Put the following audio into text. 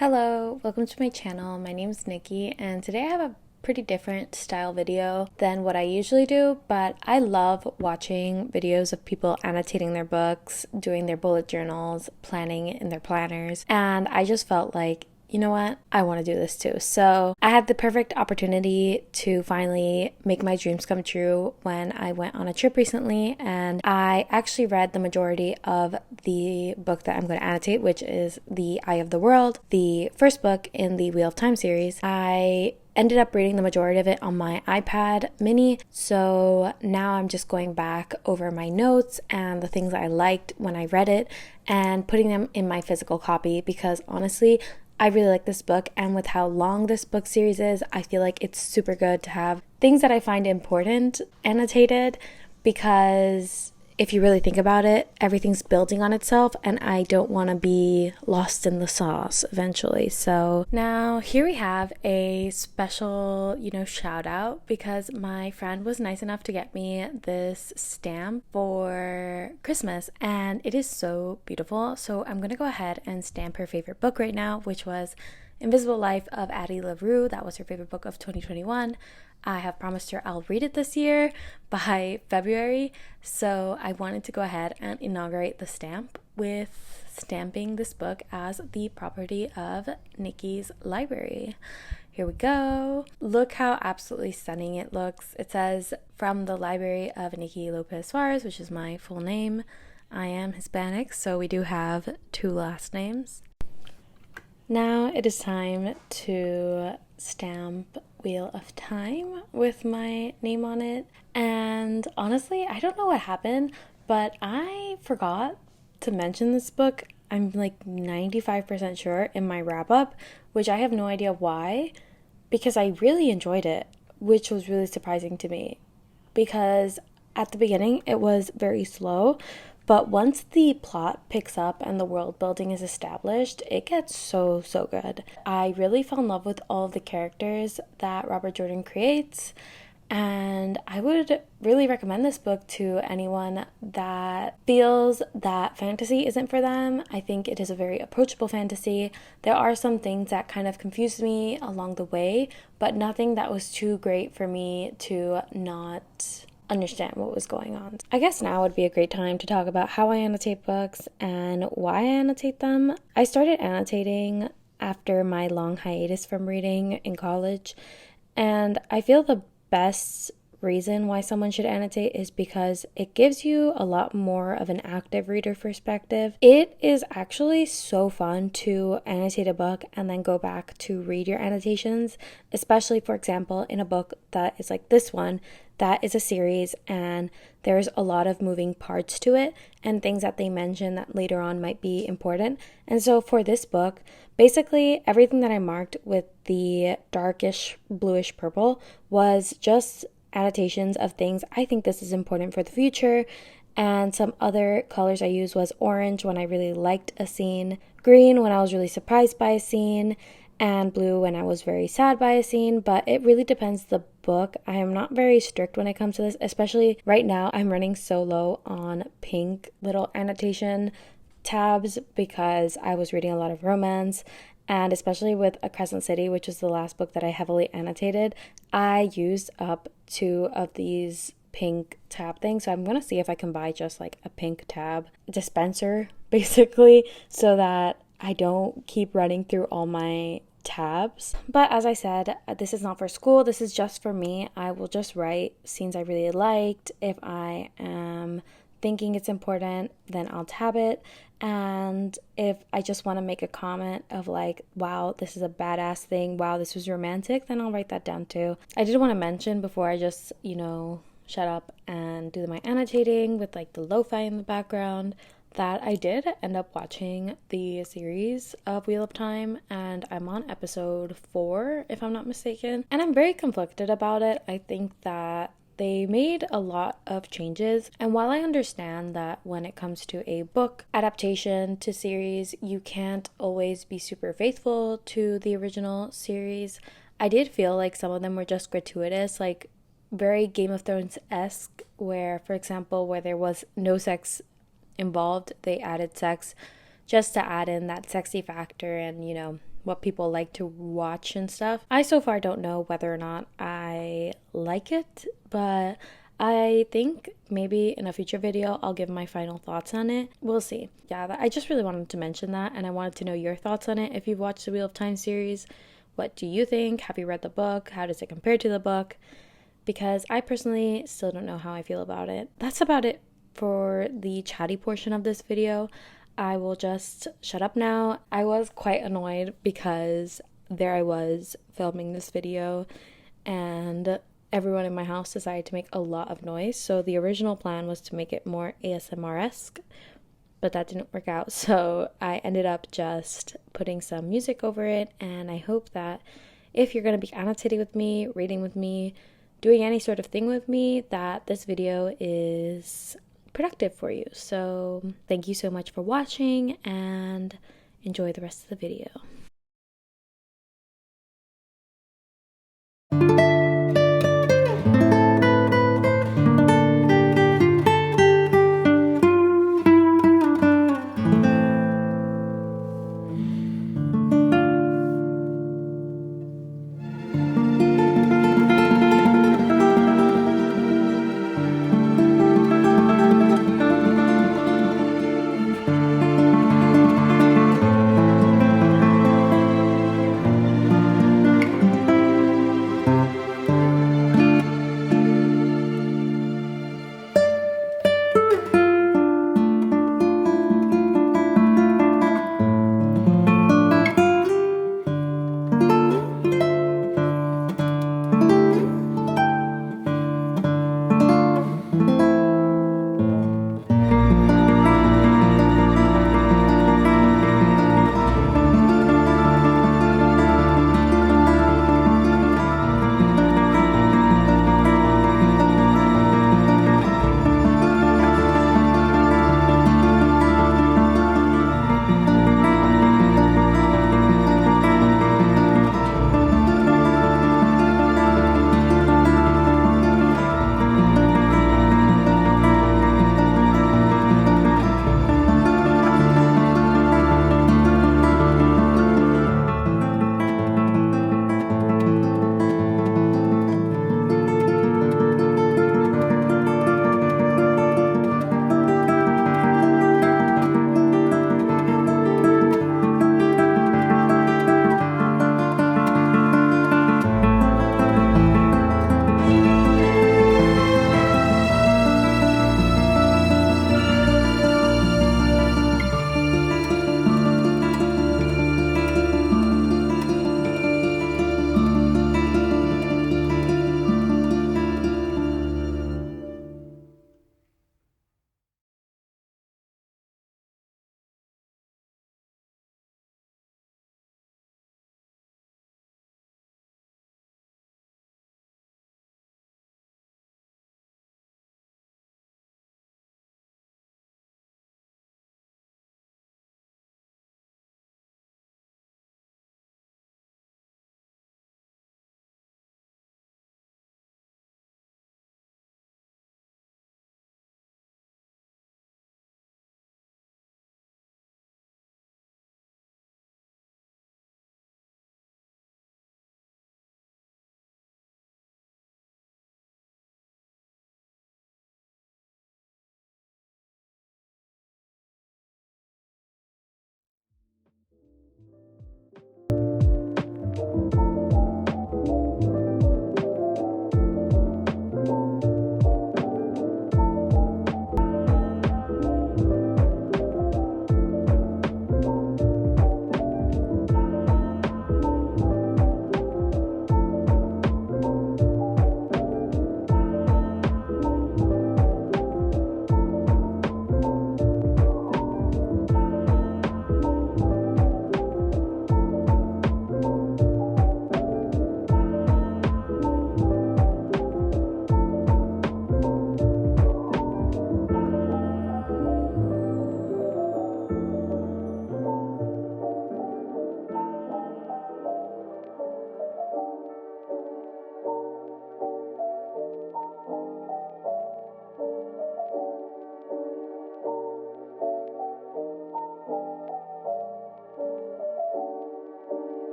Hello, welcome to my channel. My name is Nikki, and today I have a pretty different style video than what I usually do, but I love watching videos of people annotating their books, doing their bullet journals, planning in their planners, and I just felt like, you know what, I want to do this too. So I had the perfect opportunity to finally make my dreams come true when I went on a trip recently, and I actually read the majority of the book that I'm going to annotate, which is The Eye of the World, the first book in the Wheel of Time series. I ended up reading the majority of it on my iPad mini, so now I'm just going back over my notes and the things I liked when I read it and putting them in my physical copy, because honestly, I really like this book, and with how long this book series is, I feel like it's super good to have things that I find important annotated, because if you really think about it, everything's building on itself, and I don't want to be lost in the sauce eventually. So now here we have a special, shout out, because my friend was nice enough to get me this stamp for Christmas, and it is so beautiful. So I'm gonna go ahead and stamp her favorite book right now, which was Invisible Life of Addie LaRue. That was her favorite book of 2021. I have promised her I'll read it this year by February, so I wanted to go ahead and inaugurate the stamp with stamping this book as the property of Nikki's library. Here we go. Look how absolutely stunning it looks. It says, "From the library of Nikki Lopez Suarez," which is my full name. I am Hispanic, so we do have two last names. Now it is time to stamp Wheel of Time with my name on it. And honestly, I don't know what happened, but I forgot to mention this book. I'm like 95% sure in my wrap up, which I have no idea why, because I really enjoyed it, which was really surprising to me, because at the beginning it was very slow. But once the plot picks up and the world building is established, it gets so good. I really fell in love with all of the characters that Robert Jordan creates, and I would really recommend this book to anyone that feels that fantasy isn't for them. I think it is a very approachable fantasy. There are some things that kind of confused me along the way, but nothing that was too great for me to not understand what was going on. I guess now would be a great time to talk about how I annotate books and why I annotate them. I started annotating after my long hiatus from reading in college, and I feel the best reason why someone should annotate is because it gives you a lot more of an active reader perspective. It is actually so fun to annotate a book and then go back to read your annotations, especially, for example, in a book that is like this one, that is a series and there's a lot of moving parts to it and things that they mention that later on might be important. And so for this book, basically everything that I marked with the darkish bluish purple was just annotations of things I think this is important for the future. And some other colors I used was orange when I really liked a scene, green when I was really surprised by a scene, and blue when I was very sad by a scene. But it really depends the book. I am not very strict when it comes to this, especially right now. I'm running so low on pink little annotation tabs because I was reading a lot of romance, and especially with A Crescent City, which is the last book that I heavily annotated, I used up 2 of these pink tab things. So I'm going to see if I can buy just like a pink tab dispenser, basically, so that I don't keep running through all my tabs. But as I said, this is not for school. This is just for me. I will just write scenes I really liked. If I am thinking it's important, then I'll tab it. And if I just want to make a comment of like, wow, this is a badass thing, wow, this was romantic, then I'll write that down too. I did want to mention before I just, shut up and do my annotating with like the lo-fi in the background, that I did end up watching the series of Wheel of Time, and I'm on episode 4, if I'm not mistaken. And I'm very conflicted about it. I think that they made a lot of changes, and while I understand that when it comes to a book adaptation to series, you can't always be super faithful to the original series, I did feel like some of them were just gratuitous, like very Game of Thrones-esque, where, for example, where there was no sex involved, they added sex just to add in that sexy factor and, what people like to watch and stuff. I so far don't know whether or not I like it, but I think maybe in a future video I'll give my final thoughts on it. We'll see. Yeah, I just really wanted to mention that, and I wanted to know your thoughts on it. If you've watched the Wheel of Time series, what do you think? Have you read the book? How does it compare to the book? Because I personally still don't know how I feel about it. That's about it for the chatty portion of this video. I will just shut up now. I was quite annoyed because there I was filming this video and everyone in my house decided to make a lot of noise. So the original plan was to make it more ASMR-esque, but that didn't work out. So I ended up just putting some music over it, and I hope that if you're going to be annotating with me, reading with me, doing any sort of thing with me, that this video is productive for you. So thank you so much for watching and enjoy the rest of the video.